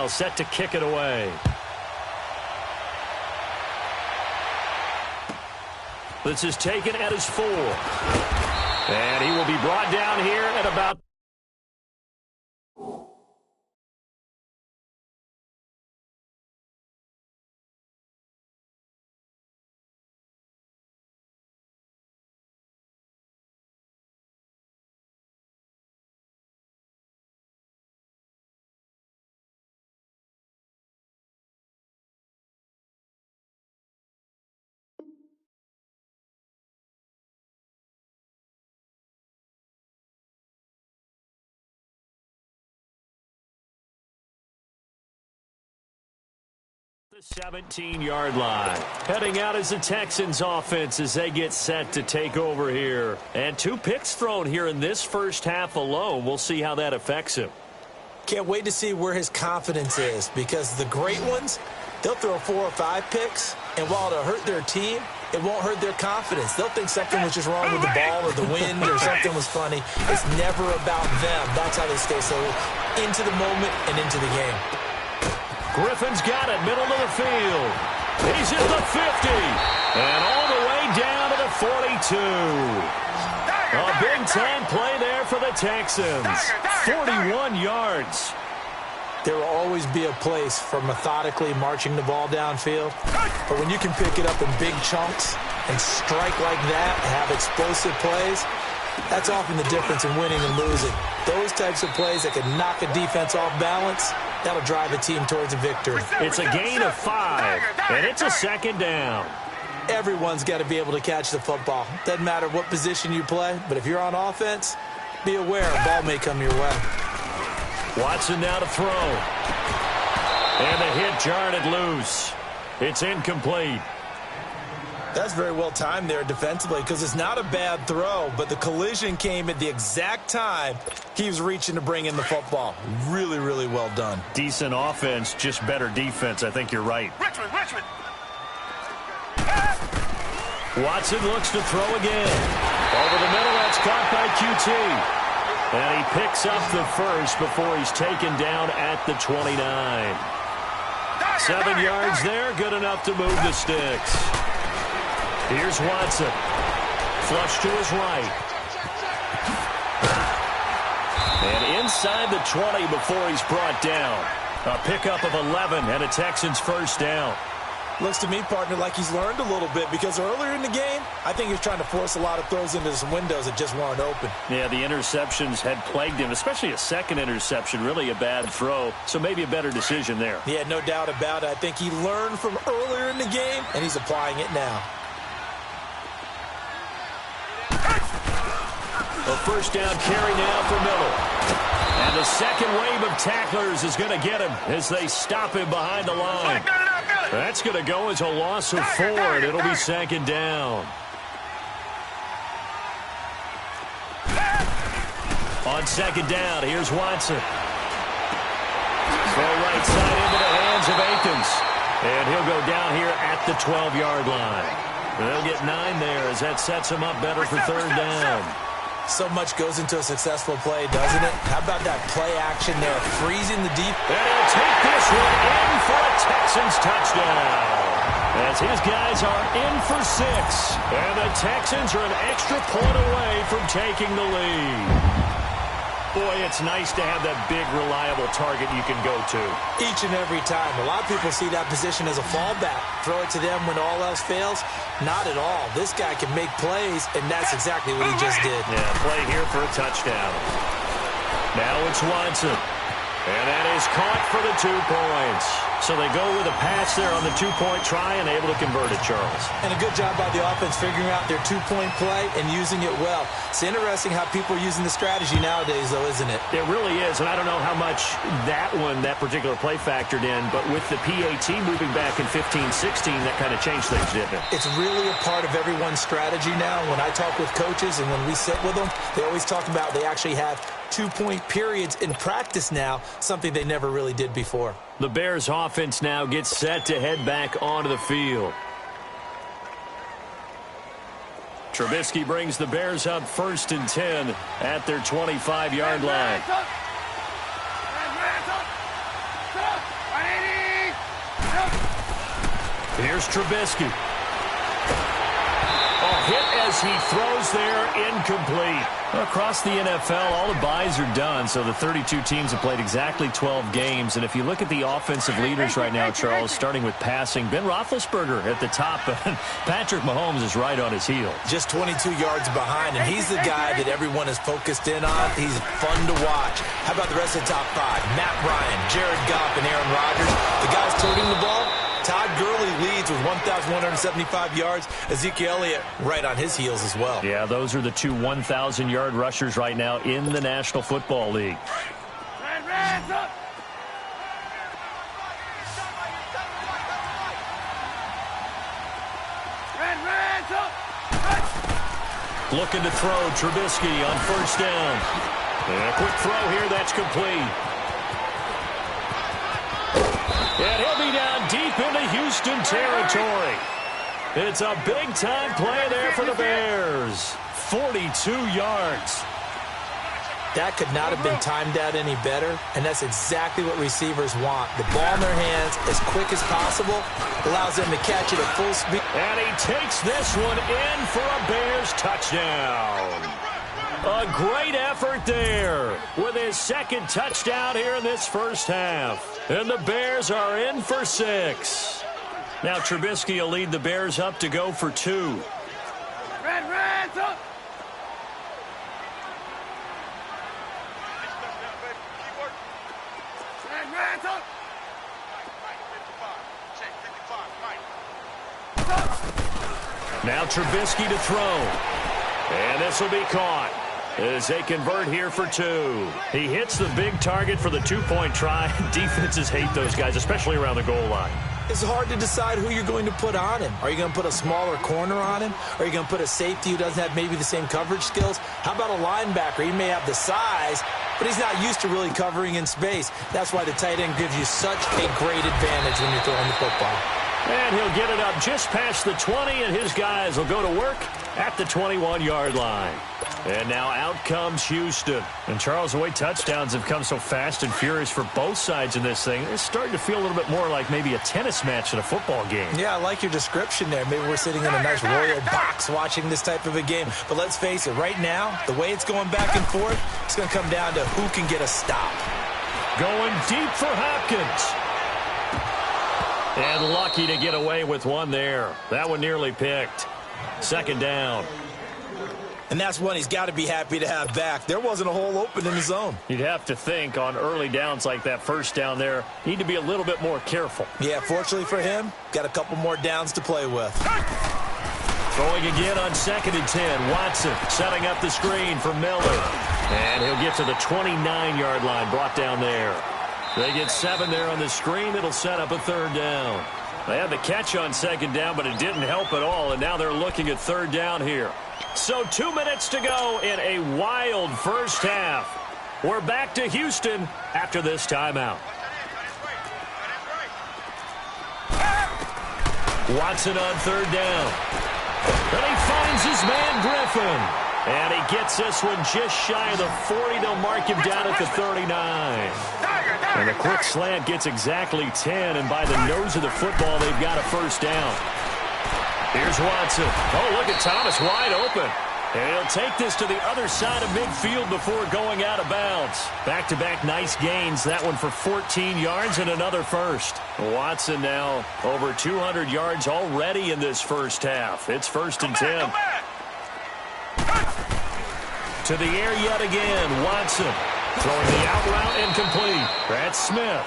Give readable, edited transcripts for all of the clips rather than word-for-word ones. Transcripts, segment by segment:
now set to kick it away. This is taken at his 4. And he will be brought down here at about the 17-yard line. Heading out as the Texans offense as they get set to take over here. And 2 picks thrown here in this first half alone. We'll see how that affects him. Can't wait to see where his confidence is, because the great ones, they'll throw 4 or 5 picks, and while it'll hurt their team, it won't hurt their confidence. They'll think something was just wrong with the ball or the wind or something was funny. It's never about them. That's how they stay so into the moment and into the game. Griffin's got it, middle of the field. He's at the 50, and all the way down to the 42. A big-time play there for the Texans. 41 yards. There will always be a place for methodically marching the ball downfield. But when you can pick it up in big chunks and strike like that, have explosive plays, that's often the difference in winning and losing. Those types of plays that can knock a defense off balance, that'll drive a team towards a victory. It's a gain of 5, and it's a second down. Everyone's got to be able to catch the football. Doesn't matter what position you play, but if you're on offense, be aware a ball may come your way. Watson now to throw. And the hit jarred it loose. It's incomplete. That's very well timed there defensively, because it's not a bad throw, but the collision came at the exact time he was reaching to bring in the football. Really, really well done. Decent offense, just better defense. I think you're right. Richmond. Watson looks to throw again. Over the middle, that's caught by QT. And he picks up the first before he's taken down at the 29. 7 yards there, good enough to move the sticks. Here's Watson. Flush to his right. And inside the 20 before he's brought down. A pickup of 11 and a Texans first down. Looks to me, partner, like he's learned a little bit, because earlier in the game, I think he was trying to force a lot of throws into some windows that just weren't open. Yeah, the interceptions had plagued him, especially a second interception, really a bad throw, so maybe a better decision there. Yeah, no doubt about it. I think he learned from earlier in the game, and he's applying it now. A first down carry now for Miller. And the second wave of tacklers is going to get him as they stop him behind the line. That's going to go as a loss of 4, and it'll be second down. On second down, here's Watson. Throw right side into the hands of Akins. And he'll go down here at the 12-yard line. They'll get 9 there as that sets him up better for third down. So much goes into a successful play, doesn't it? How about that play action there, freezing the deep? And he'll take this one in for a Texans touchdown. As his guys are in for 6. And the Texans are an extra point away from taking the lead. Boy, it's nice to have that big, reliable target you can go to. Each and every time. A lot of people see that position as a fallback. Throw it to them when all else fails. Not at all. This guy can make plays, and that's exactly what he just did. Yeah, play here for a touchdown. Now it's Watson. And that is caught for the 2 points. So they go with a pass there on the 2-point try and able to convert it, Charles. And a good job by the offense figuring out their 2-point play and using it well. It's interesting how people are using the strategy nowadays, though, isn't it? It really is, and I don't know how much that particular play factored in, but with the PAT moving back in 15-16, that kind of changed things, didn't it? It's really a part of everyone's strategy now. When I talk with coaches and when we sit with them, they always talk about they actually have 2-point periods in practice now, something they never really did before. The Bears offense now gets set to head back onto the field. Trubisky brings the Bears up 1st and 10 at their 25-yard line. Here's Trubisky. Hit as he throws there, incomplete. Across the NFL, all the byes are done, so the 32 teams have played exactly 12 games. And if you look at the offensive leaders right now, Charles, starting with passing, Ben Roethlisberger at the top, and Patrick Mahomes is right on his heels. Just 22 yards behind, and he's the guy that everyone is focused in on. He's fun to watch. How about the rest of the top five? Matt Ryan, Jared Goff, and Aaron Rodgers. The guys toting the ball. Todd Gurley leads with 1,175 yards. Ezekiel Elliott right on his heels as well. Yeah, those are the two 1,000-yard rushers right now in the National Football League. Looking to throw, Trubisky on first down. And a quick throw here, that's complete. And he'll be down deep into Houston territory. It's a big-time play there for the Bears. 42 yards. That could not have been timed out any better, and that's exactly what receivers want. The ball in their hands as quick as possible allows them to catch it at full speed. And he takes this one in for a Bears touchdown. A great effort there with his second touchdown here in this first half. And the Bears are in for 6. Now Trubisky will lead the Bears up to go for 2. Now Trubisky to throw. And this will be caught as they convert here for 2. He hits the big target for the 2-point try. Defenses hate those guys, especially around the goal line. It's hard to decide who you're going to put on him. Are you going to put a smaller corner on him? Are you going to put a safety who doesn't have maybe the same coverage skills? How about a linebacker? He may have the size, but he's not used to really covering in space. That's why the tight end gives you such a great advantage when you're throwing the football. And he'll get it up just past the 20, and his guys will go to work at the 21-yard line. And now out comes Houston. And Charles, the way touchdowns have come so fast and furious for both sides in this thing, it's starting to feel a little bit more like maybe a tennis match in a football game. Yeah, I like your description there. Maybe we're sitting in a nice royal box watching this type of a game. But let's face it, right now, the way it's going back and forth, it's going to come down to who can get a stop. Going deep for Hopkins. And lucky to get away with one there. That one nearly picked. Second down. And that's one he's got to be happy to have back. There wasn't a hole open in the zone. You'd have to think on early downs like that first down there, need to be a little bit more careful. Yeah, fortunately for him, got a couple more downs to play with. Going again on 2nd and 10. Watson setting up the screen for Miller. And he'll get to the 29-yard line, brought down there. They get 7 there on the screen. It'll set up a third down. They had the catch on second down, but it didn't help at all, and now they're looking at third down here. So 2 minutes to go in a wild first half. We're back to Houston after this timeout. Watson on third down. And he finds his man Griffin. And he gets this one just shy of the 40. They'll mark him down at the 39. And a quick slant gets exactly 10. And by the nose of the football, they've got a first down. Here's Watson. Oh, look at Thomas wide open. And he'll take this to the other side of midfield before going out of bounds. Back-to-back nice gains. That one for 14 yards and another first. Watson now over 200 yards already in this first half. It's 1st and 10. To the air yet again. Watson throwing the out route incomplete. That's Smith.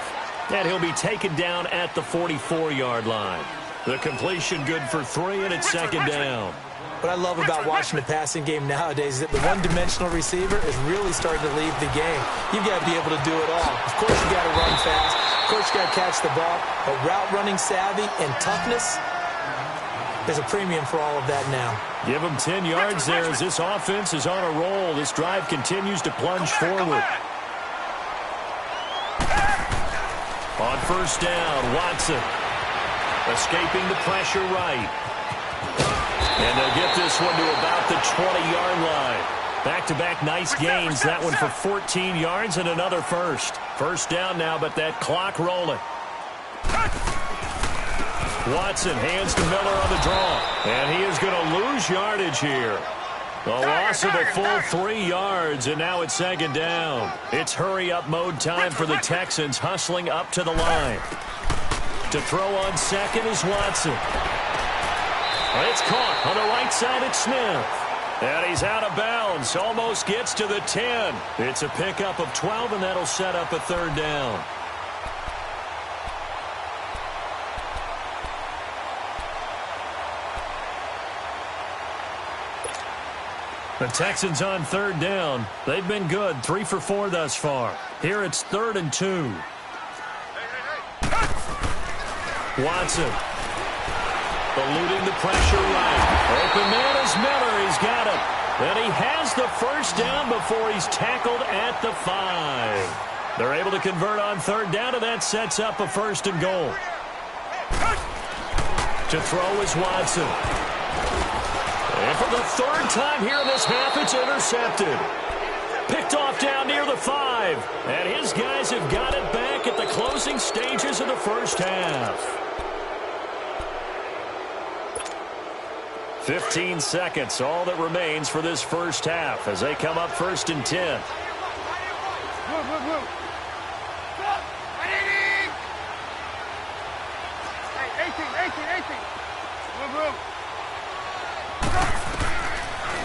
And he'll be taken down at the 44-yard line. The completion good for 3, and it's 2nd down. What I love about watching the passing game nowadays is that the one-dimensional receiver is really starting to leave the game. You've got to be able to do it all. Of course, you got to run fast. Of course, you got to catch the ball. But route running savvy and toughness, there's a premium for all of that now. Give him 10 yards there as this offense is on a roll. This drive continues to plunge forward. On first down, Watson escaping the pressure right. And they'll get this one to about the 20-yard line. Back-to-back nice gains. That one for 14 yards and another first. First down now, but that clock rolling. Watson hands to Miller on the draw. And he is going to lose yardage here. A loss of a full 3 yards, and now it's second down. It's hurry-up mode time for the Texans, hustling up to the line. To throw on second is Watson. It's caught on the right side at Smith. And he's out of bounds, almost gets to the 10. It's a pickup of 12, and that'll set up a third down. The Texans on third down. They've been good, 3 for 4 thus far. Here it's 3rd and 2. Watson. Eluding the pressure right. Open man is Miller. He's got it. And he has the first down before he's tackled at the 5. They're able to convert on third down, and that sets up a 1st and goal. To throw is Watson. And for the 3rd time here in this half, it's intercepted. Picked off down near the 5. And his guys have got it back at the closing stages of the first half. 15 seconds, all that remains for this first half as they come up 1st and 10.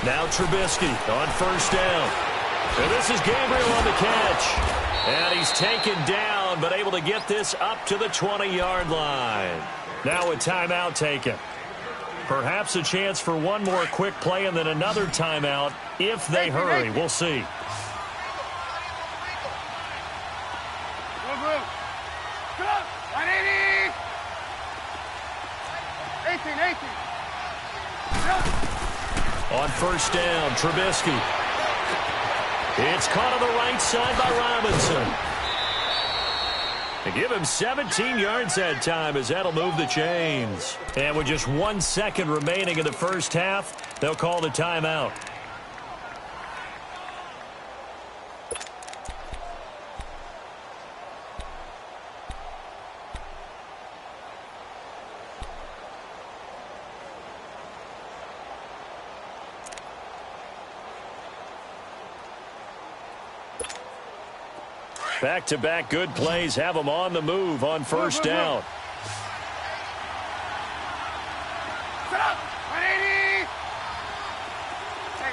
Now Trubisky on 1st down. And this is Gabriel on the catch. And he's taken down, but able to get this up to the 20-yard line. Now a timeout taken. Perhaps a chance for one more quick play and then another timeout if they hurry. We'll see. On 1st down, Trubisky. It's caught on the right side by Robinson. They give him 17 yards that time as that'll move the chains. And with just 1 second remaining in the first half, they'll call the timeout. Back-to-back good plays have them on the move on 1st down. Set up! 180!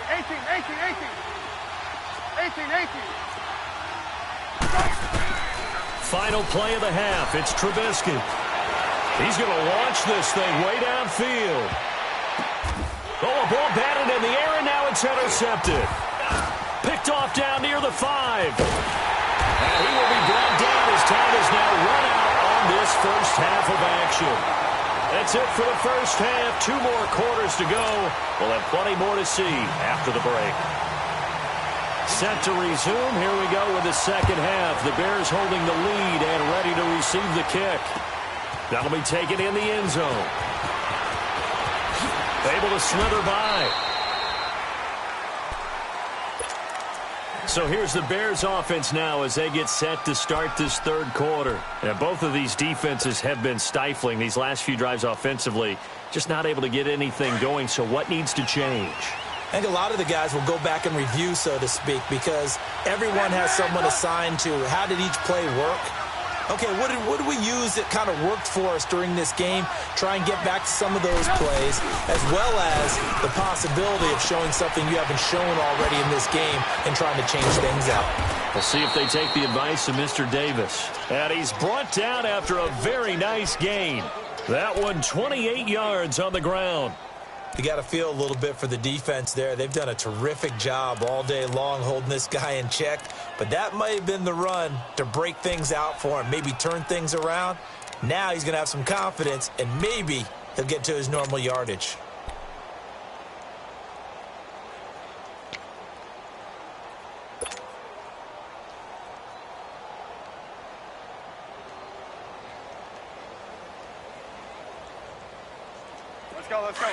Hey, 18. Final play of the half. It's Trubisky. He's going to launch this thing way downfield. Oh, a ball batted in the air, and now it's intercepted. Picked off down near the 5. And he will be brought down as time is now run out on this first half of action. That's it for the first half. 2 more quarters to go. We'll have plenty more to see after the break. Set to resume. Here we go with the second half. The Bears holding the lead and ready to receive the kick. That'll be taken in the end zone. Able to slither by. So here's the Bears offense now as they get set to start this 3rd quarter. And both of these defenses have been stifling these last few drives offensively. Just not able to get anything going. So what needs to change? I think a lot of the guys will go back and review, so to speak, because everyone has someone assigned to how did each play work. Okay, what did we use that kind of worked for us during this game? Try and get back to some of those plays, as well as the possibility of showing something you haven't shown already in this game and trying to change things out. We'll see if they take the advice of Mr. Davis. And he's brought down after a very nice gain. That one 28 yards on the ground. You got to feel a little bit for the defense there. They've done a terrific job all day long holding this guy in check. But that might have been the run to break things out for him, maybe turn things around. Now he's going to have some confidence, and maybe he'll get to his normal yardage. Let's go, let's go.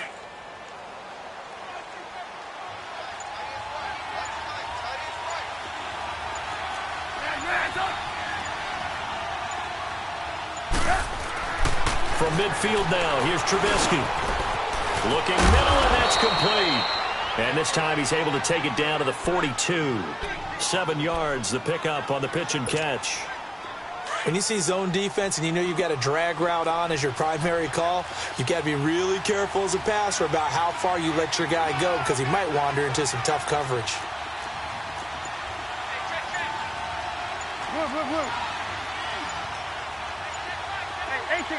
From midfield now, here's Trubisky. Looking middle, and that's complete. And this time he's able to take it down to the 42. 7 yards, the pickup on the pitch and catch. When you see zone defense and you know you've got a drag route on as your primary call, you've got to be really careful as a passer about how far you let your guy go because he might wander into some tough coverage. Move. Hey, 18.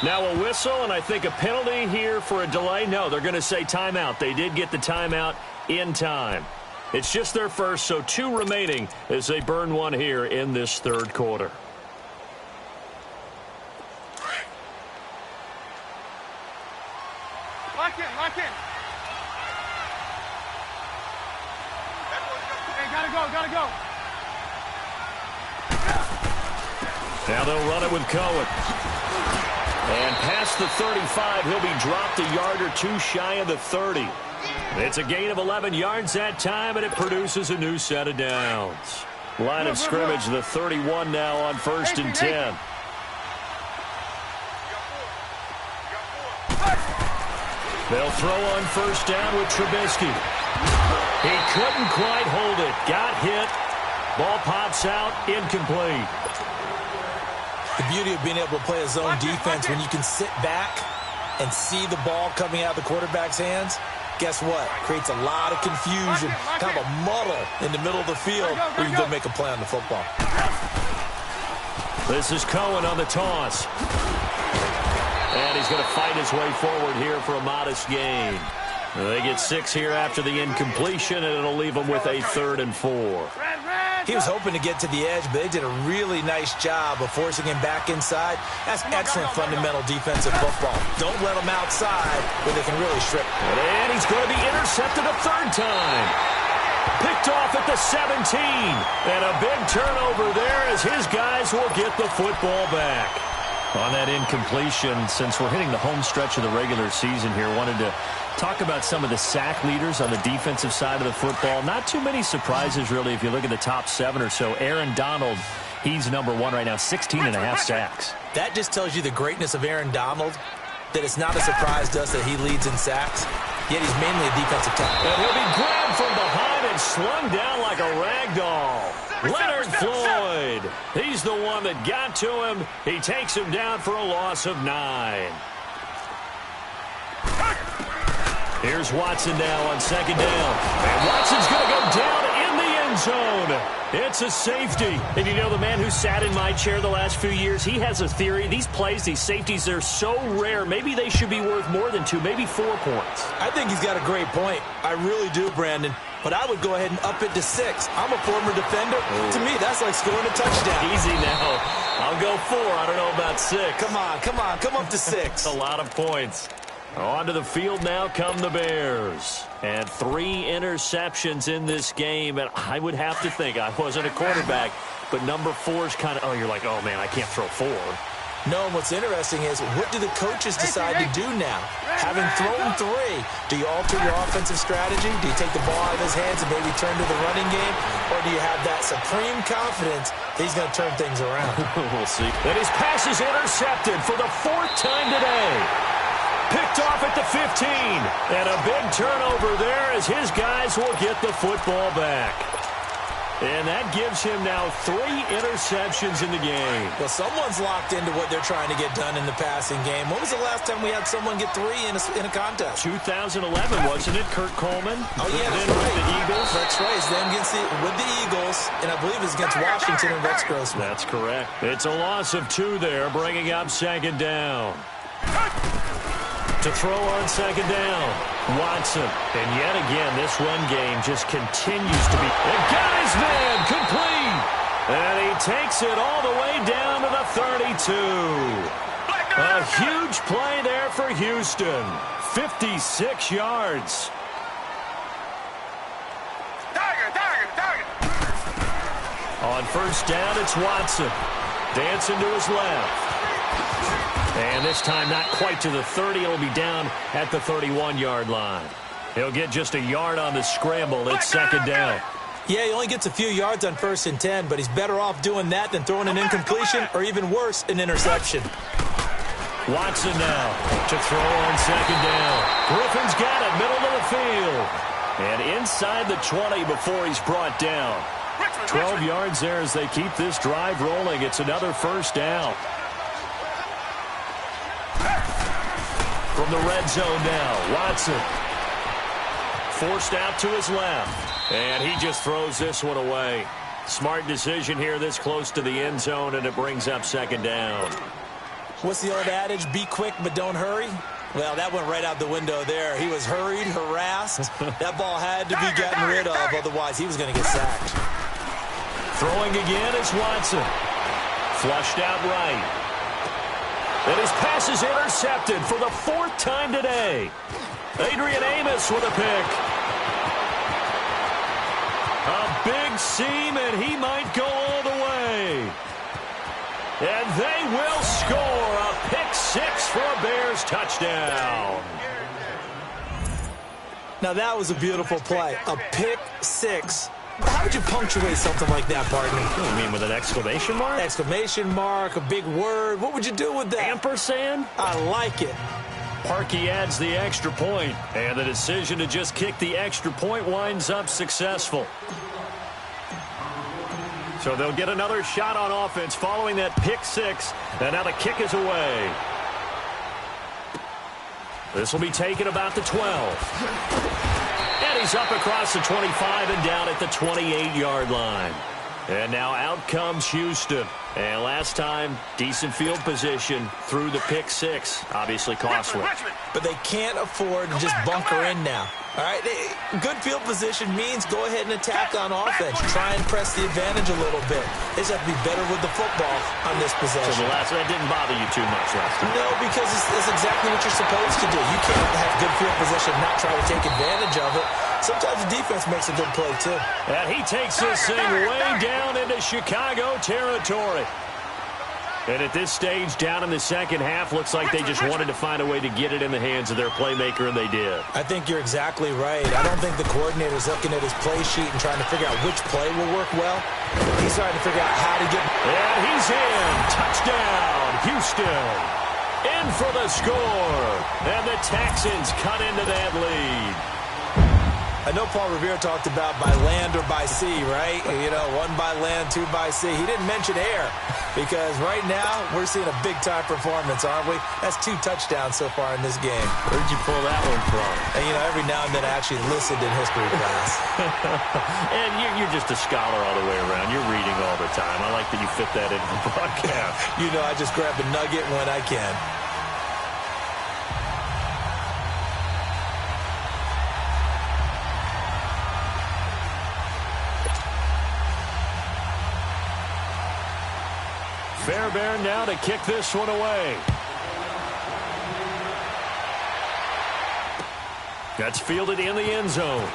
Now a whistle, and I think a penalty here for a delay. No, they're going to say timeout. They did get the timeout in time. It's just their first, so 2 remaining as they burn one here in this third quarter. Lock in. Hey, gotta go. Now they'll run it with Cohen. And past the 35, he'll be dropped a yard or 2 shy of the 30. It's a gain of 11 yards that time, and it produces a new set of downs. Line of scrimmage, the 31 now on 1st and 10. They'll throw on 1st down with Trubisky. He couldn't quite hold it. Got hit. Ball pops out, incomplete. The beauty of being able to play a zone defense when you can sit back and see the ball coming out of the quarterback's hands, guess what? Creates a lot of confusion, kind of a muddle in the middle of the field where you can go make a play on the football. This is Cohen on the toss. And he's going to fight his way forward here for a modest gain. They get 6 here after the incompletion, and it'll leave them with a 3rd and 4. He was hoping to get to the edge, but they did a really nice job of forcing him back inside. That's excellent fundamental defensive football. Don't let him outside where they can really strip. And he's going to be intercepted a 3rd time. Picked off at the 17. And a big turnover there as his guys will get the football back. On that incompletion, since we're hitting the home stretch of the regular season here, wanted to talk about some of the sack leaders on the defensive side of the football. Not too many surprises, really, if you look at the top 7 or so. Aaron Donald, he's number 1 right now, 16.5 sacks. That just tells you the greatness of Aaron Donald, that it's not a surprise to us that he leads in sacks, yet he's mainly a defensive tackle. And he'll be grabbed from behind and slung down like a rag doll. Leonard Floyd, he's the one that got to him. He takes him down for a loss of 9. Here's Watson now on 2nd down. And Watson's going to go down in the end zone. It's a safety. And you know, the man who sat in my chair the last few years, he has a theory. These plays, these safeties, they're so rare. Maybe they should be worth more than 2, maybe 4 points. I think he's got a great point. I really do, Brandon. But I would go ahead and up it to 6. I'm a former defender. Ooh. To me, that's like scoring a touchdown. Easy now. I'll go 4. I don't know about 6. Come on. Come up to 6. A lot of points. Onto the field now come the Bears. And 3 interceptions in this game. And I would have to think, I wasn't a quarterback, but number 4 is kind of, you're like, oh, man, I can't throw 4. No, and what's interesting is, what do the coaches decide to do now? Having thrown 3, do you alter your offensive strategy? Do you take the ball out of his hands and maybe turn to the running game? Or do you have that supreme confidence that he's going to turn things around? We'll see. And his pass is intercepted for the 4th time today. Picked off at the 15. And a big turnover there as his guys will get the football back. And that gives him now 3 interceptions in the game. Well, someone's locked into what they're trying to get done in the passing game. When was the last time we had someone get 3 in a contest? 2011, wasn't it? Kurt Coleman? Oh, yeah, then that's with right. the Eagles. That's right. It's them with the Eagles, and I believe it's against Washington and Rex Grossman. That's correct. It's a loss of 2 there, bringing up 2nd down. To throw on 2nd down, Watson. And yet again, this run game just continues to be. And got his man complete. And he takes it all the way down to the 32. A huge play there for Houston. 56 yards. On 1st down, it's Watson. Dancing to his left. And this time not quite to the 30. It'll be down at the 31-yard line. He'll get just a yard on the scramble. It's 2nd down. Yeah, he only gets a few yards on 1st and 10, but he's better off doing that than throwing an incompletion or even worse, an interception. Watson now to throw on 2nd down. Griffin's got it, middle of the field. And inside the 20 before he's brought down. 12 yards there as they keep this drive rolling. It's another 1st down. From the red zone now, Watson. Forced out to his left. And he just throws this one away. Smart decision here this close to the end zone, and it brings up 2nd down. What's the old adage? Be quick, but don't hurry. Well, that went right out the window there. He was hurried, harassed. That ball had to be gotten rid of, otherwise he was going to get sacked. Throwing again is Watson. Flushed out right. And his pass is intercepted for the 4th time today. Adrian Amos with a pick. A big seam, and he might go all the way. And they will score a pick 6 for a Bears touchdown. Now that was a beautiful play. A pick 6. How would you punctuate something like that, partner? You mean with an exclamation mark? Exclamation mark, a big word. What would you do with that? Ampersand? I like it. Parkey adds the extra point, and the decision to just kick the extra point winds up successful. So they'll get another shot on offense following that pick 6, and now the kick is away. This will be taken about the 12. And he's up across the 25 and down at the 28-yard line. And now out comes Houston. And last time, decent field position through the pick 6. Obviously costly. But they can't afford to just bunker in now. All right, good field position means go ahead and attack on offense. Try and press the advantage a little bit. They just have to be better with the football on this possession. So that didn't bother you too much last time? No, because it's exactly what you're supposed to do. You can't have good field position and not try to take advantage of it. Sometimes the defense makes a good play, too. And he takes this thing way down into Chicago territory. And at this stage, down in the second half, looks like they just wanted to find a way to get it in the hands of their playmaker, and they did. I think you're exactly right. I don't think the coordinator's looking at his play sheet and trying to figure out which play will work well. He's trying to figure out how to get... And he's in. Touchdown, Houston. In for the score. And the Texans cut into that lead. I know Paul Revere talked about by land or by sea, right? You know, 1 by land, 2 by sea. He didn't mention air because right now we're seeing a big-time performance, aren't we? That's 2 touchdowns so far in this game. Where'd you pull that one from? And, you know, every now and then I actually listened in history class. And you're just a scholar all the way around. You're reading all the time. I like that you fit that into the broadcast. You know, I just grab a nugget when I can. Fairbairn now to kick this one away. That's fielded in the end zone.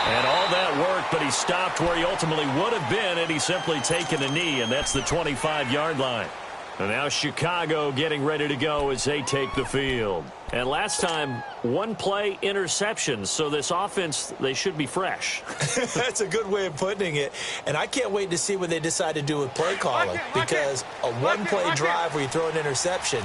And all that work, but he stopped where he ultimately would have been, and he's simply taken a knee, and that's the 25-yard line. And now Chicago getting ready to go as they take the field. And last time, 1 play interceptions, so this offense, they should be fresh. That's a good way of putting it. And I can't wait to see what they decide to do with play calling, because a 1-play drive where you throw an interception,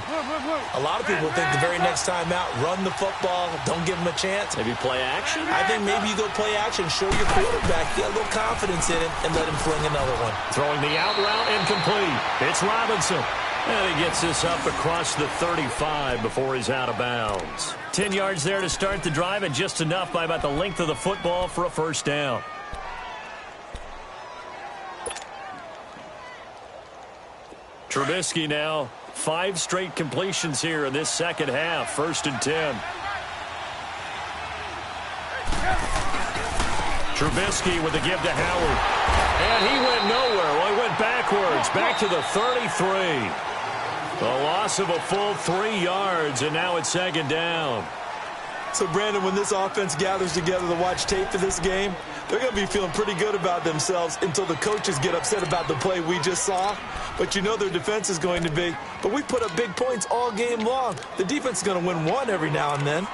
a lot of people think the very next time out, run the football, don't give them a chance. Maybe play action? I think maybe you go play action, show your quarterback, get a little confidence in it, and let him fling another one. Throwing the out route incomplete. It's Robinson. And he gets this up across the 35 before he's out of bounds. 10 yards there to start the drive, and just enough by about the length of the football for a first down. Trubisky now, 5 straight completions here in this second half. 1st and 10. Trubisky with the give to Howard. And he went nowhere. Well, he went backwards, back to the 33. The loss of a full 3 yards, and now it's 2nd down. So, Brandon, when this offense gathers together to watch tape for this game, they're going to be feeling pretty good about themselves until the coaches get upset about the play we just saw. But you know their defense is going to be. But we put up big points all game long. The defense is going to win 1 every now and then.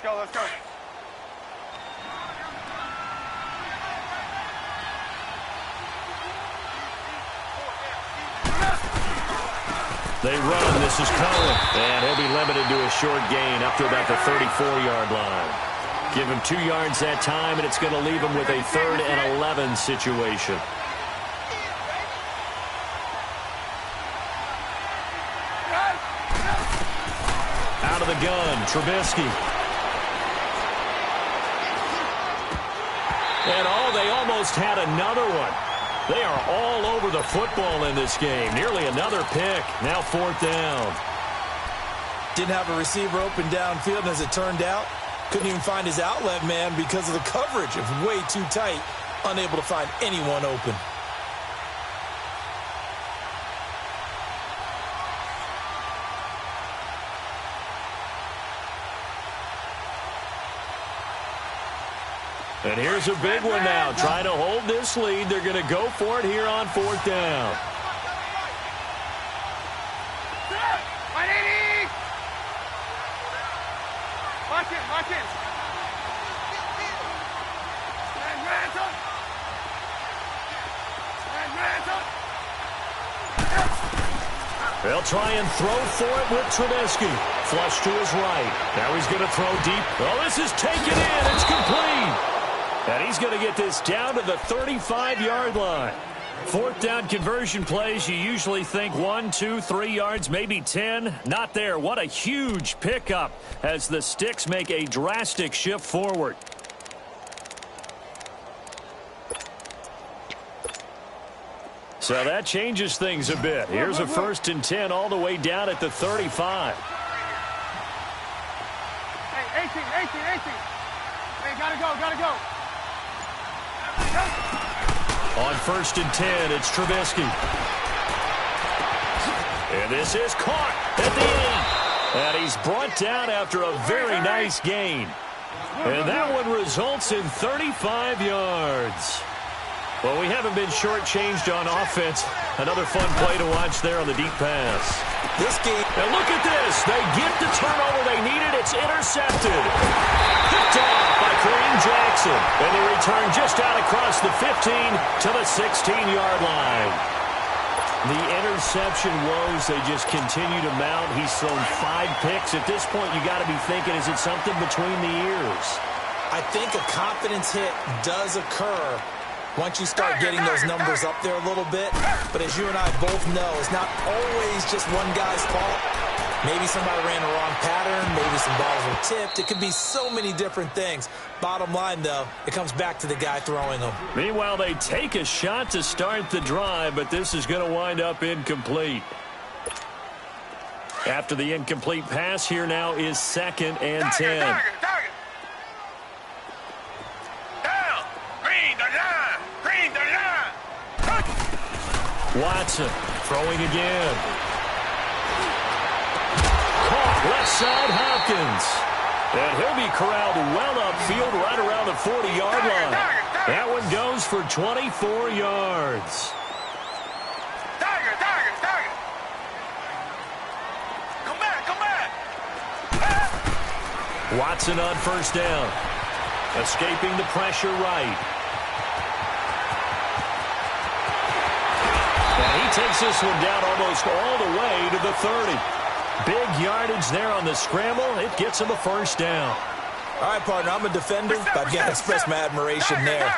go, let's go. They run. This is Cohen. And he'll be limited to a short gain up to about the 34-yard line. Give him 2 yards that time, and it's going to leave him with a 3rd and 11 situation. Out of the gun, Trubisky. And they almost had another one. They are all over the football in this game. Nearly another pick. Now 4th down. Didn't have a receiver open downfield, and as it turned out, couldn't even find his outlet man because of the coverage. It was way too tight. Unable to find anyone open. And here's a big one now. Trying to hold this lead. They're going to go for it here on 4th down. Watch it, watch it. They'll try and throw for it with Trubisky. Flush to his right. Now he's going to throw deep. Oh, this is taken in. It's complete. And he's going to get this down to the 35-yard line. 4th down conversion plays, you usually think 1, 2, 3 yards, maybe 10. Not there. What a huge pickup as the Sticks make a drastic shift forward. So that changes things a bit. Here's a 1st and 10 all the way down at the 35. Hey, 18. Hey, gotta go. On 1st and 10, it's Trubisky. And this is caught at the end. And he's brought down after a very nice gain. And that one results in 35 yards. Well, we haven't been shortchanged on offense. Another fun play to watch there on the deep pass. This game. And look at this. They get the turnover they needed. It's intercepted. Picked off by Kareem Jackson. And they return just out across the 15 to the 16-yard line. The interception woes, they just continue to mount. He's thrown 5 picks. At this point, you got to be thinking, is it something between the ears? I think a confidence hit does occur once you start getting those numbers up there a little bit. But as you and I both know, it's not always just one guy's fault. Maybe somebody ran the wrong pattern. Maybe some balls were tipped. It could be so many different things. Bottom line, though, it comes back to the guy throwing them. Meanwhile, they take a shot to start the drive, but this is going to wind up incomplete. After the incomplete pass, here now is 2nd and 10. Target. Watson throwing again. Caught left side Hopkins. And he'll be corralled well upfield right around the 40-yard line. That one goes for 24 yards. Target. Come back. Watson on 1st down. Escaping the pressure right. And he takes this one down almost all the way to the 30. Big yardage there on the scramble. It gets him a 1st down. All right, partner, I'm a defender, but I've got to express my admiration there.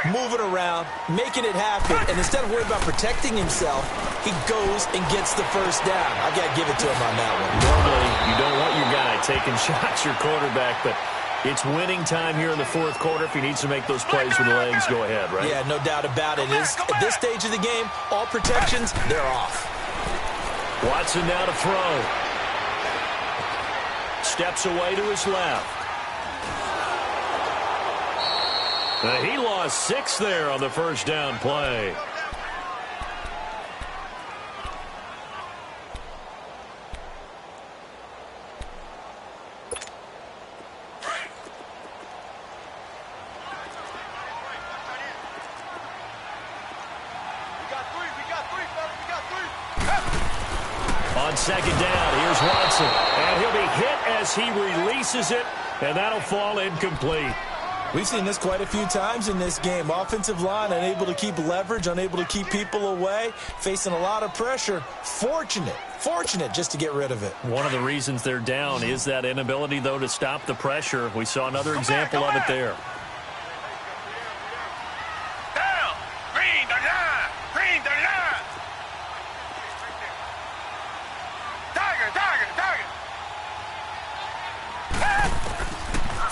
Moving around, making it happen, and instead of worrying about protecting himself, he goes and gets the 1st down. I got to give it to him on that one. Normally, you don't want your guy taking shots, your quarterback, but it's winning time here in the 4th quarter. If he needs to make those plays with the legs, go ahead, right? Yeah, no doubt about it. At this stage of the game, all protections, they're off. Watson now to throw. Steps away to his left. He lost 6 there on the 1st down play. On 2nd down, here's Watson. And he'll be hit as he releases it. and that'll fall incomplete. We've seen this quite a few times in this game. Offensive line unable to keep leverage, unable to keep people away, facing a lot of pressure. Fortunate just to get rid of it. One of the reasons they're down is that inability, though, to stop the pressure. We saw another example of it there. Down. Green the line. Green the line. Tiger.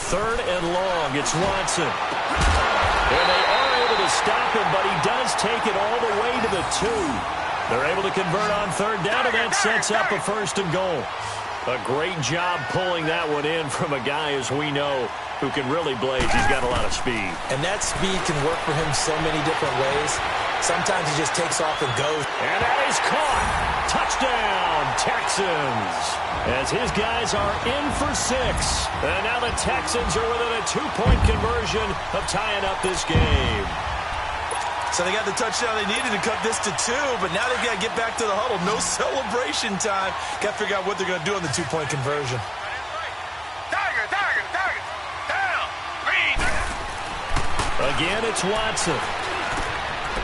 Third and long. It's Watson. And they are able to stop him, but he does take it all the way to the 2. They're able to convert on third down, and that sets up a 1st and goal. A great job pulling that one in from a guy, as we know, who can really blaze. He's got a lot of speed. And that speed can work for him so many different ways. Sometimes he just takes off and goes. And that is caught. Touchdown, Texans. As his guys are in for 6. And now the Texans are within a 2-point conversion of tying up this game. So they got the touchdown they needed to cut this to 2, but now they've got to get back to the huddle. No celebration time. Got to figure out what they're going to do on the 2-point conversion. Tiger. Down. Green. Again, it's Watson.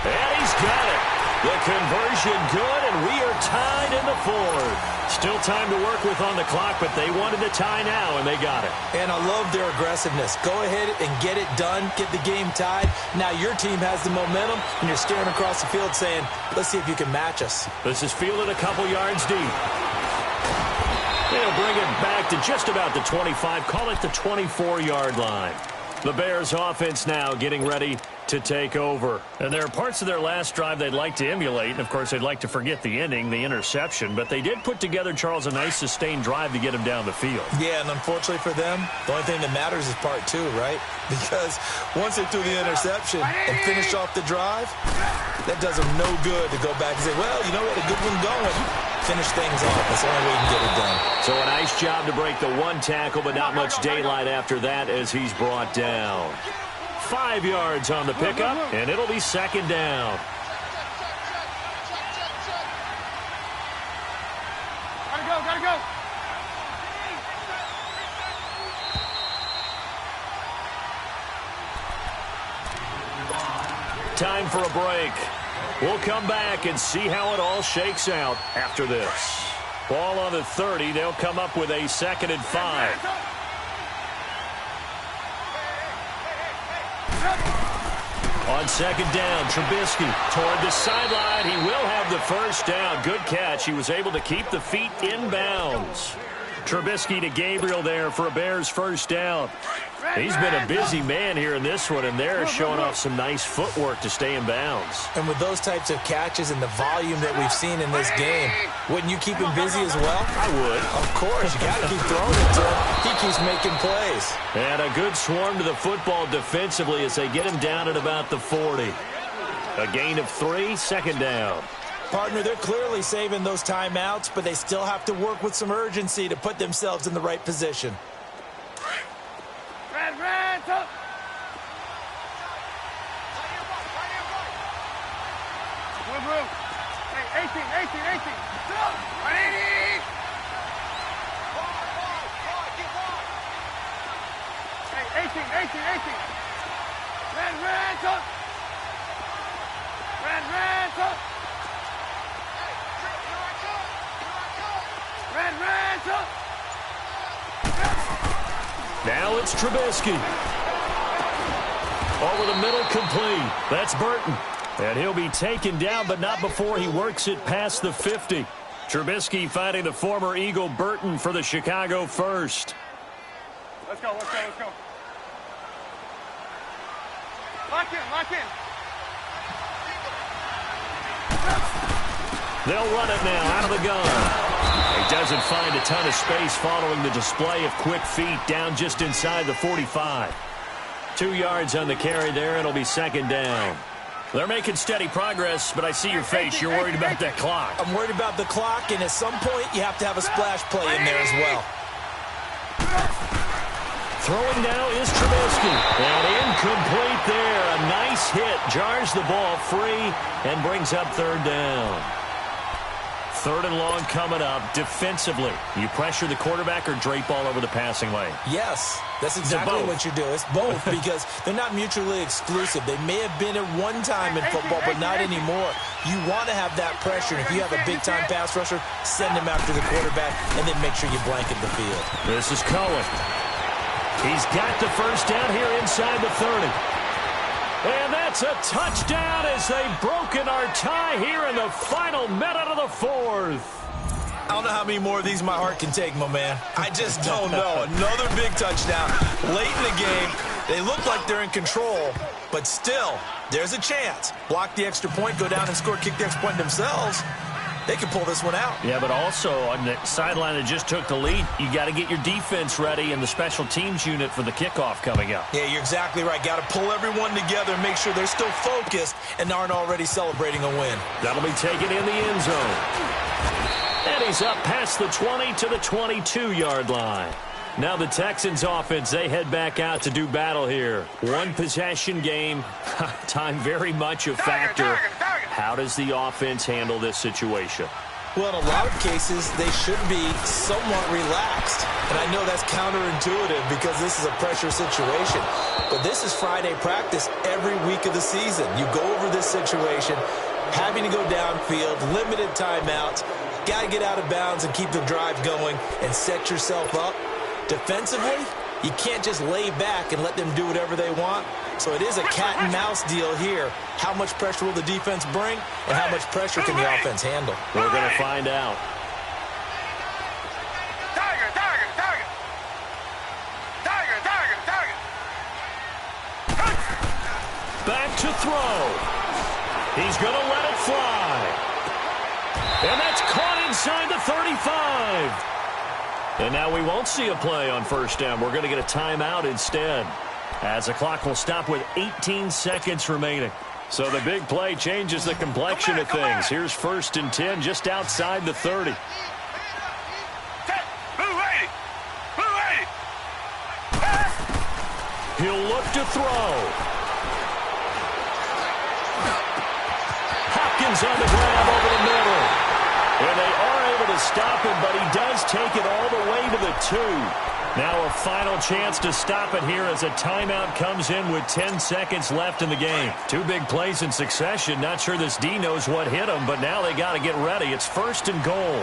And he's got it. The conversion good, and we are tied in the 4th. Still time to work with on the clock, but they wanted to tie now, and they got it. And I love their aggressiveness. Go ahead and get it done. Get the game tied. Now your team has the momentum, and you're staring across the field saying, let's see if you can match us. This is fielded a couple yards deep. They'll bring it back to just about the 25. Call it the 24-yard line. The Bears offense now getting ready to take over. And there are parts of their last drive they'd like to emulate. And, of course, they'd like to forget the ending, the interception. But they did put together, Charles, a nice sustained drive to get him down the field. Yeah, and unfortunately for them, the only thing that matters is part 2, right? Because once they threw the interception and finished off the drive, that does them no good to go back and say, well, you know what, a good one going. Finish things off. That's the only way you can get it done. So a nice job to break the 1 tackle, but not much daylight after that as he's brought down. 5 yards on the pickup, and it'll be 2nd down. Gotta go. Time for a break. We'll come back and see how it all shakes out after this. Ball on the 30. They'll come up with a 2nd and 5. On 2nd down, Trubisky toward the sideline. He will have the 1st down. Good catch. He was able to keep the feet in bounds. Trubisky to Gabriel there for a Bears 1st down. He's been a busy man here in this one, and they're showing off some nice footwork to stay in bounds. And with those types of catches and the volume that we've seen in this game, wouldn't you keep him busy as well? I would. Of course. You got to keep throwing it to him. He keeps making plays. And a good swarm to the football defensively as they get him down at about the 40. A gain of 3, 2nd down. Partner, they're clearly saving those timeouts, but they still have to work with some urgency to put themselves in the right position. Red, up. Move. Hey, 18. 180. Hey, 18. Red, up. Red, up. Red, up. Now it's Trubisky. Over the middle, complete. That's Burton. And he'll be taken down, but not before he works it past the 50. Trubisky finding the former Eagle Burton for the Chicago 1st. Let's go. Lock in. They'll run it now out of the gun. He doesn't find a ton of space following the display of quick feet down just inside the 45. 2 yards on the carry there. It'll be 2nd down. They're making steady progress, but I see your face. You're worried about that clock. I'm worried about the clock, and at some point, you have to have a splash play in there as well. Throwing now is Trubisky. And incomplete there. A nice hit. Jars the ball free and brings up 3rd down. 3rd and long coming up. Defensively, you pressure the quarterback or drape all over the passing lane? Yes. That's exactly what you do. It's both because they're not mutually exclusive. They may have been at one time in football, but not anymore. You want to have that pressure. And if you have a big-time pass rusher, send him after the quarterback and then make sure you blanket the field. This is Cohen. He's got the first down here inside the 30. And that's a touchdown as they've broken our tie here in the final minute of the fourth. I don't know how many more of these my heart can take, my man. I just don't know. Another big touchdown late in the game. They look like they're in control, but still, there's a chance. Block the extra point, go down and score, kick the extra point themselves. They can pull this one out. Yeah, but also on the sideline that just took the lead, you got to get your defense ready and the special teams unit for the kickoff coming up. Yeah, you're exactly right. Got to pull everyone together and make sure they're still focused and aren't already celebrating a win. That'll be taken in the end zone. And he's up past the 20 to the 22-yard line. Now the Texans offense, they head back out to do battle here. One possession game, time very much a factor. How does the offense handle this situation? Well, in a lot of cases, they should be somewhat relaxed. And I know that's counterintuitive because this is a pressure situation. But this is Friday practice every week of the season. You go over this situation, having to go downfield, limited timeouts, got to get out of bounds and keep the drive going and set yourself up. Defensively, you can't just lay back and let them do whatever they want. So it is a cat-and-mouse deal here. How much pressure will the defense bring, and how much pressure can the offense handle? We're going to find out. Back to throw. He's going to let it fly. And that's caught inside the 35. And now we won't see a play on first down. We're going to get a timeout instead, as the clock will stop with 18 seconds remaining. So the big play changes the complexion of things. Here's 1st and 10 just outside the 30. He'll look to throw. Hopkins on the grab over the middle. And they are able to stop him, but he does take it all the way to the 2. Now a final chance to stop it here as a timeout comes in with 10 seconds left in the game. 2 big plays in succession. Not sure this D knows what hit him, but now they got to get ready. It's 1st and goal.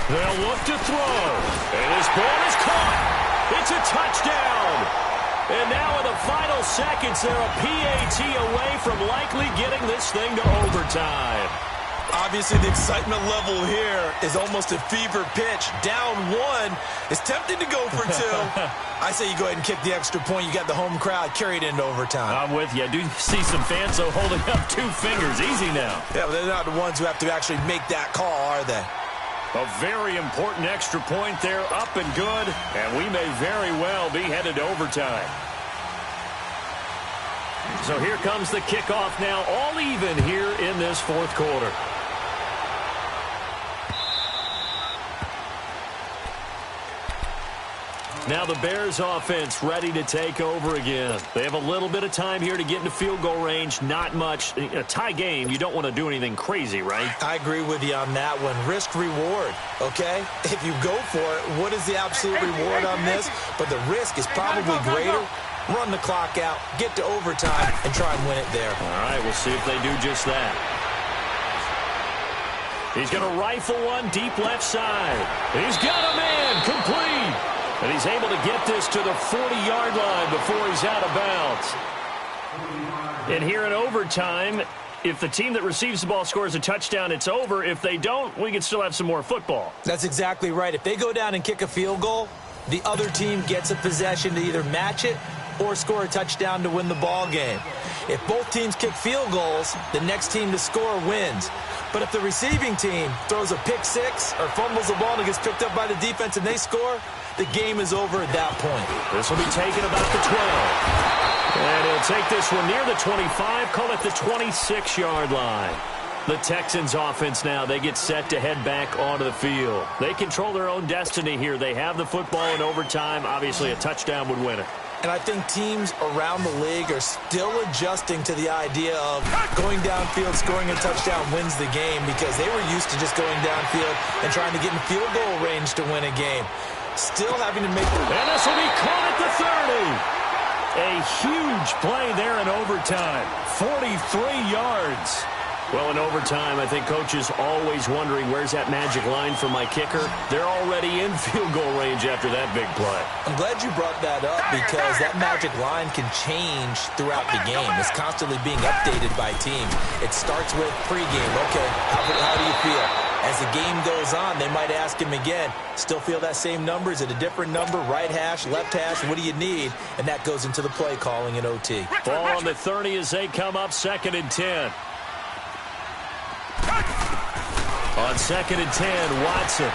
They'll look to throw. And his ball is caught. It's a touchdown. And now in the final seconds, they're a PAT away from likely getting this thing to overtime. Obviously, the excitement level here is almost a fever pitch. Down 1. It's tempting to go for 2. I say you go ahead and kick the extra point. You got the home crowd carried into overtime. I'm with you. I do see some fans, though, holding up 2 fingers. Easy now. Yeah, but they're not the ones who have to actually make that call, are they? A very important extra point there, up and good, and we may very well be headed to overtime. So here comes the kickoff now, all even here in this 4th quarter. Now the Bears offense ready to take over again. They have a little bit of time here to get into field goal range. Not much. In a tie game, you don't want to do anything crazy, right? I agree with you on that one. Risk reward, okay? If you go for it, what is the absolute reward on this? But the risk is probably greater. Run the clock out, get to overtime, and try and win it there. All right, we'll see if they do just that. He's going to rifle one deep left side. He's got a man complete. And he's able to get this to the 40-yard line before he's out of bounds. And here in overtime, if the team that receives the ball scores a touchdown, it's over. If they don't, we can still have some more football. That's exactly right. If they go down and kick a field goal, the other team gets a possession to either match it or score a touchdown to win the ball game. If both teams kick field goals, the next team to score wins. But if the receiving team throws a pick six or fumbles the ball and it gets picked up by the defense and they score, the game is over at that point. This will be taken about the 12. And he'll take this one near the 25, call it the 26-yard line. The Texans offense now, they get set to head back onto the field. They control their own destiny here. They have the football in overtime. Obviously, a touchdown would win it. And I think teams around the league are still adjusting to the idea of going downfield, scoring a touchdown wins the game, because they were used to just going downfield and trying to get in field goal range to win a game. Still having to make the... And this will be caught at the 30. A huge play there in overtime. 43 yards. Well, in overtime, I think Coach is always wondering, where's that magic line for my kicker? They're already in field goal range after that big play. I'm glad you brought that up, because that magic line can change throughout the game. It's constantly being updated by teams. It starts with pregame. Okay, how do you feel? As the game goes on, they might ask him again, still feel that same number? Is it a different number? Right hash, left hash, what do you need? And that goes into the play calling in OT. Ball on the 30 as they come up 2nd and 10. On 2nd and 10, Watson.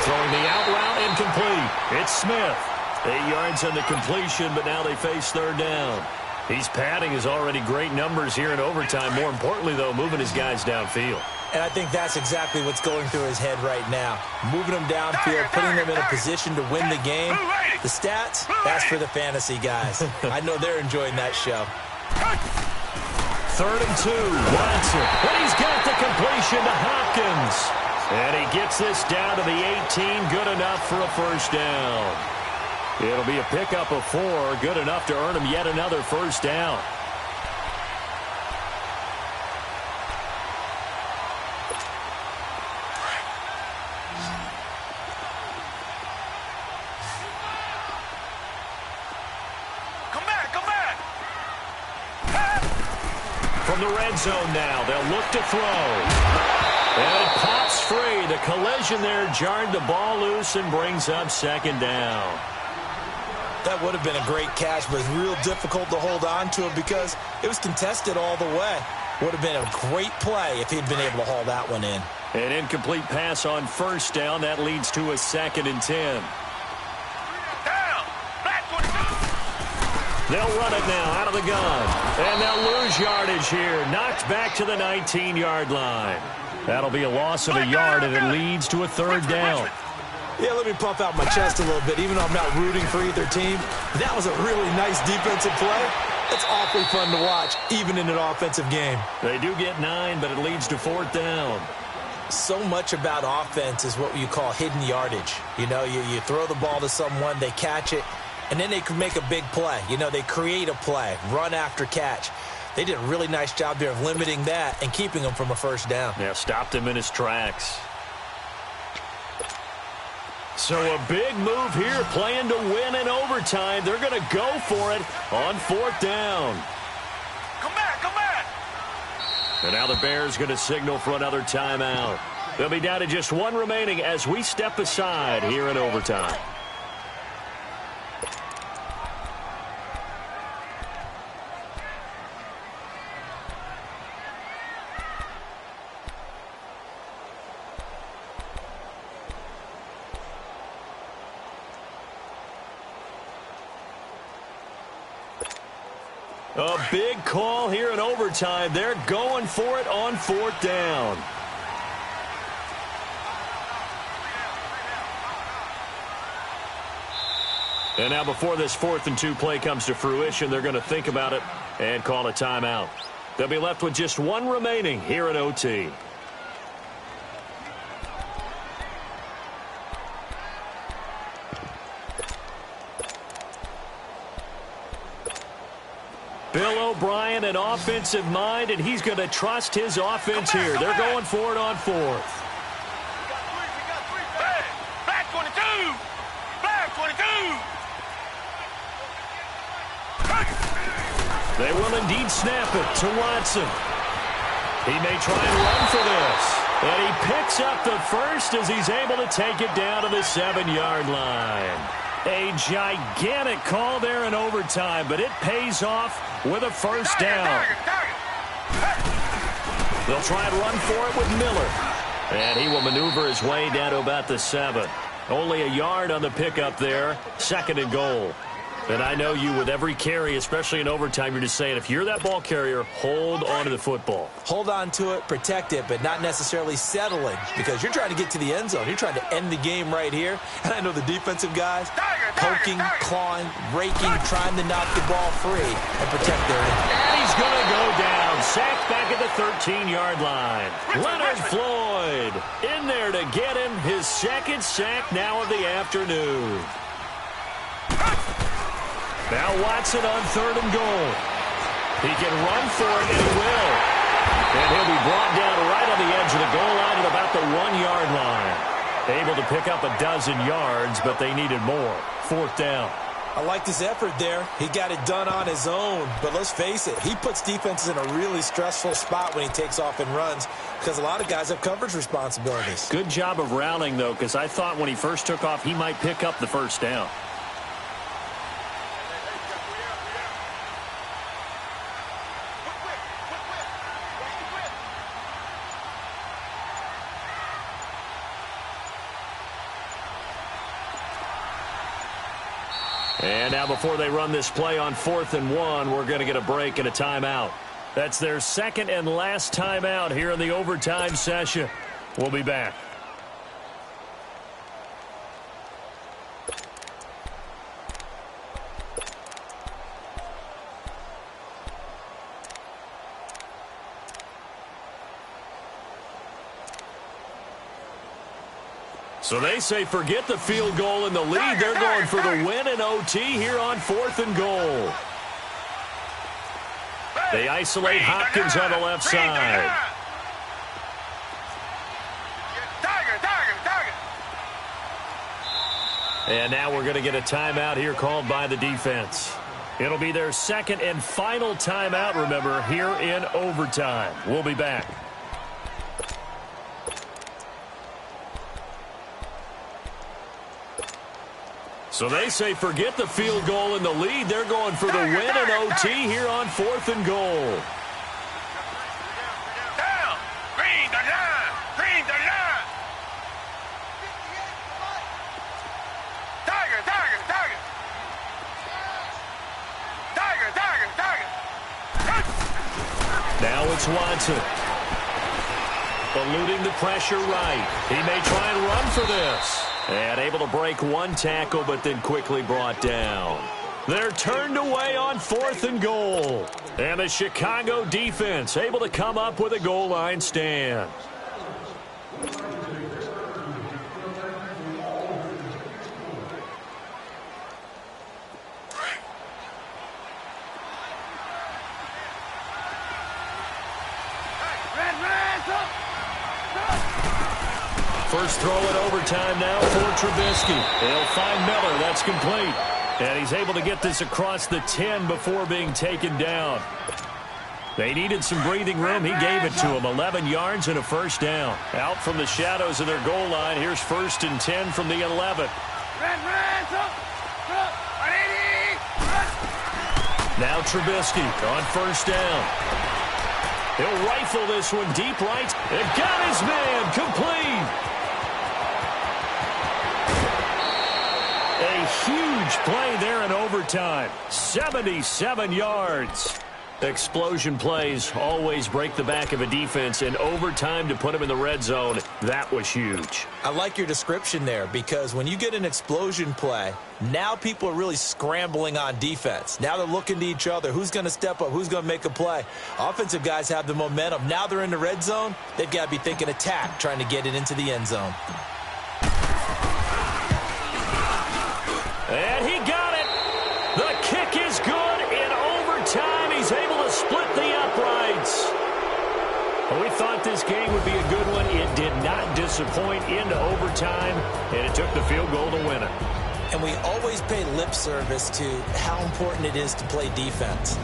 Throwing the out route, incomplete. It's Smith. 8 yards on the completion, but now they face 3rd down. He's padding his already great numbers here in overtime. More importantly, though, moving his guys downfield. And I think that's exactly what's going through his head right now. Moving them downfield, putting them in a position to win the game. The stats, that's for the fantasy guys. I know they're enjoying that show. 3rd and 2, Watson. And he's got the completion to Hopkins. And he gets this down to the 18, good enough for a 1st down. It'll be a pickup of 4, good enough to earn him yet another 1st down. From the red zone now, they'll look to throw. And it pops free. The collision there jarred the ball loose and brings up 2nd down. That would have been a great catch, but it's real difficult to hold on to it because it was contested all the way. Would have been a great play if he'd been able to haul that one in. An incomplete pass on 1st down. That leads to a 2nd and 10. They'll run it now out of the gun. And they'll lose yardage here. Knocked back to the 19-yard line. That'll be a loss of a yard, and it leads to a 3rd down. Yeah, let me puff out my chest a little bit, even though I'm not rooting for either team. That was a really nice defensive play. It's awfully fun to watch, even in an offensive game. They do get 9, but it leads to 4th down. So much about offense is what you call hidden yardage. You know, you throw the ball to someone, they catch it, and then they can make a big play. You know, they create a play, run after catch. They did a really nice job there of limiting that and keeping him from a 1st down. Yeah, stopped him in his tracks. So a big move here, playing to win in overtime. They're going to go for it on 4th down. Come back, come back. And now the Bears going to signal for another timeout. They'll be down to just 1 remaining as we step aside here in overtime. A big call here in overtime. They're going for it on 4th down. And now before this 4th and 2 play comes to fruition, they're going to think about it and call a timeout. They'll be left with just 1 remaining here in OT. Bill O'Brien, an offensive mind, and he's going to trust his offense here. They're going for it on 4th. Black 22! Black 22! They will indeed snap it to Watson. He may try and run for this. And he picks up the 1st as he's able to take it down to the 7-yard line. A gigantic call there in overtime, but it pays off with a 1st down. They'll try and run for it with Miller. And he will maneuver his way down to about the 7. Only a yard on the pickup there. 2nd and goal. And I know you, with every carry, especially in overtime, you're just saying, if you're that ball carrier, hold on to the football. Hold on to it, protect it, but not necessarily settling, because you're trying to get to the end zone. You're trying to end the game right here. And I know the defensive guys, poking, clawing, raking, trying to knock the ball free and protect their end. And he's going to go down. Sacked back at the 13-yard line. Leonard Floyd in there to get him his second sack now of the afternoon. Now Watson on 3rd and goal. He can run for it, and he will. And he'll be brought down right on the edge of the goal line at about the 1-yard line. Able to pick up a dozen yards, but they needed more. 4th down. I liked his effort there. He got it done on his own. But let's face it, he puts defenses in a really stressful spot when he takes off and runs because a lot of guys have coverage responsibilities. Good job of routing, though, because I thought when he first took off, he might pick up the 1st down. And now before they run this play on 4th and 1, we're going to get a break and a timeout. That's their second and last timeout here in the overtime session. We'll be back. So they say forget the field goal in the lead. They're going for the win in OT here on 4th and goal. They isolate Hopkins on the left side. And now we're going to get a timeout here called by the defense. It'll be their second and final timeout, remember, here in overtime. We'll be back. So they say forget the field goal in the lead. They're going for the win in OT here on 4th and goal. Down. Green the line. Green the line. Tiger, tiger, tiger. Tiger, tiger, tiger. Now it's Watson. Eluding the pressure right. He may try and run for this. And able to break one tackle, but then quickly brought down. They're turned away on 4th and goal. And the Chicago defense able to come up with a goal line stand. First throw in overtime now for Trubisky. They'll find Miller. That's complete. And he's able to get this across the 10 before being taken down. They needed some breathing room. He gave it to him. 11 yards and a 1st down. Out from the shadows of their goal line. Here's 1st and 10 from the 11. Now Trubisky on 1st down. He'll rifle this one deep right. And got his man complete. A huge play there in overtime. 77 yards. Explosion plays always break the back of a defense. In overtime to put them in the red zone, that was huge. I like your description there because when you get an explosion play, now people are really scrambling on defense. Now they're looking to each other. Who's going to step up? Who's going to make a play? Offensive guys have the momentum. Now they're in the red zone. They've got to be thinking attack, trying to get it into the end zone. And he got it. The kick is good in overtime. He's able to split the uprights. Well, we thought this game would be a good one. It did not disappoint into overtime, and it took the field goal to win it. And we always pay lip service to how important it is to play defense.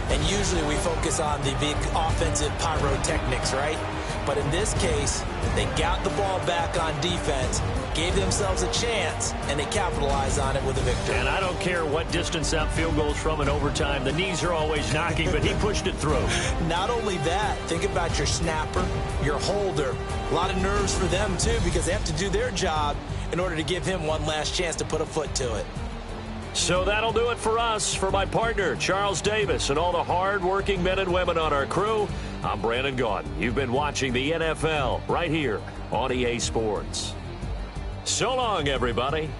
And usually we focus on the big offensive pyrotechnics, right? But in this case, they got the ball back on defense, gave themselves a chance, and they capitalized on it with a victory. And I don't care what distance out field goals from in overtime. The knees are always knocking, but he pushed it through. Not only that, think about your snapper, your holder. A lot of nerves for them, too, because they have to do their job in order to give him one last chance to put a foot to it. So that'll do it for us. For my partner, Charles Davis, and all the hard-working men and women on our crew, I'm Brandon Gaudin. You've been watching the NFL right here on EA Sports. So long, everybody.